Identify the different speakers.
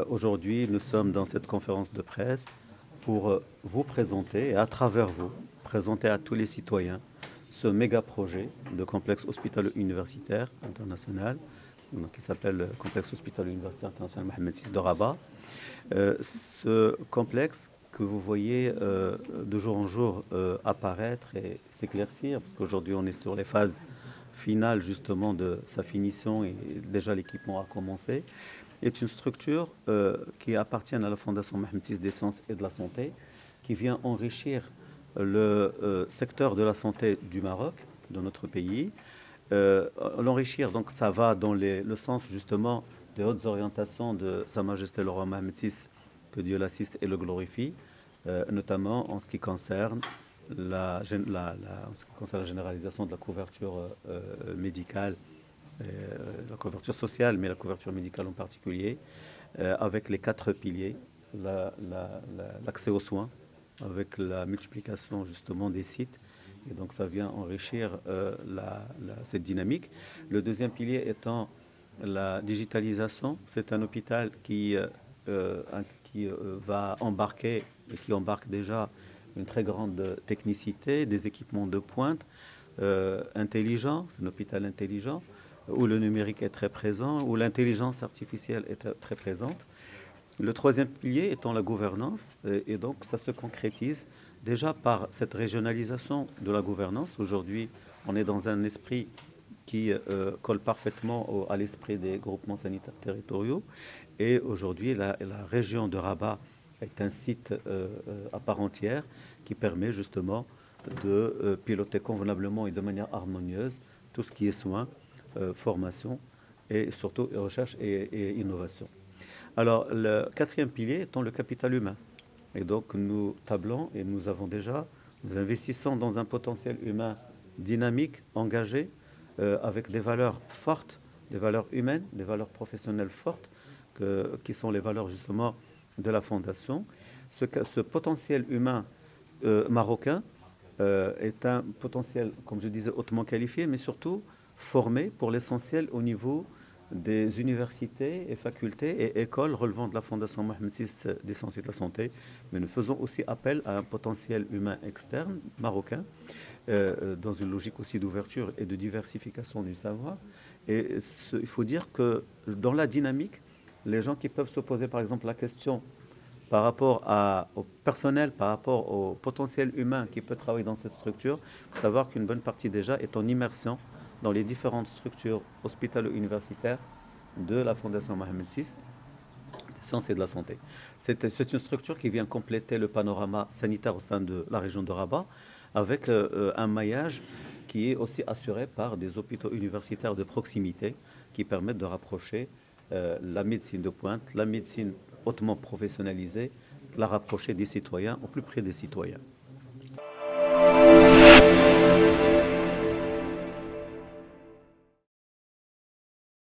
Speaker 1: Aujourd'hui, nous sommes dans cette conférence de presse pour vous présenter et à travers vous, présenter à tous les citoyens ce méga projet de complexe hospitalo-universitaire international qui s'appelle complexe hospitalo-universitaire international Mohamed VI de Rabat. Ce complexe que vous voyez de jour en jour apparaître et s'éclaircir, parce qu'aujourd'hui on est sur les phases finales justement de sa finition et déjà l'équipement a commencé, est une structure qui appartient à la Fondation Mohamed VI des sciences et de la santé, qui vient enrichir le secteur de la santé du Maroc, de notre pays. L'enrichir, donc ça va dans le sens justement des hautes orientations de Sa Majesté le roi Mohamed VI, que Dieu l'assiste et le glorifie, notamment en ce qui concerne la généralisation de la couverture médicale, la couverture sociale, mais la couverture médicale en particulier, avec les 4 piliers, l'accès aux soins, avec la multiplication justement des sites. Et donc ça vient enrichir cette dynamique. Le deuxième pilier étant la digitalisation. C'est un hôpital qui va embarquer et qui embarque déjà une très grande technicité, des équipements de pointe, intelligents, c'est un hôpital intelligent, où le numérique est très présent, où l'intelligence artificielle est très présente. Le troisième pilier étant la gouvernance, et donc ça se concrétise déjà par cette régionalisation de la gouvernance. Aujourd'hui, on est dans un esprit qui colle parfaitement à l'esprit des groupements sanitaires territoriaux. Et aujourd'hui, la région de Rabat est un site à part entière qui permet justement de piloter convenablement et de manière harmonieuse tout ce qui est soins, formation et surtout recherche et innovation. Alors, le quatrième pilier étant le capital humain. Et donc, nous tablons et nous investissons dans un potentiel humain dynamique, engagé, avec des valeurs fortes, des valeurs humaines, des valeurs professionnelles fortes, qui sont les valeurs justement de la Fondation. Ce potentiel humain marocain est un potentiel, comme je disais, hautement qualifié, mais surtout formé pour l'essentiel au niveau des universités et facultés et écoles relevant de la Fondation Mohamed VI des sciences et de la santé, mais nous faisons aussi appel à un potentiel humain externe marocain, dans une logique aussi d'ouverture et de diversification du savoir. Et il faut dire que dans la dynamique, les gens qui peuvent se poser par exemple la question par rapport au personnel, par rapport au potentiel humain qui peut travailler dans cette structure, il faut savoir qu'une bonne partie déjà est en immersion dans les différentes structures hospitalo-universitaires de la Fondation Mohamed VI, des sciences et de la santé. C'est une structure qui vient compléter le panorama sanitaire au sein de la région de Rabat, avec un maillage qui est aussi assuré par des hôpitaux universitaires de proximité qui permettent de rapprocher la médecine de pointe, la médecine hautement professionnalisée, la rapprocher des citoyens, au plus près des citoyens.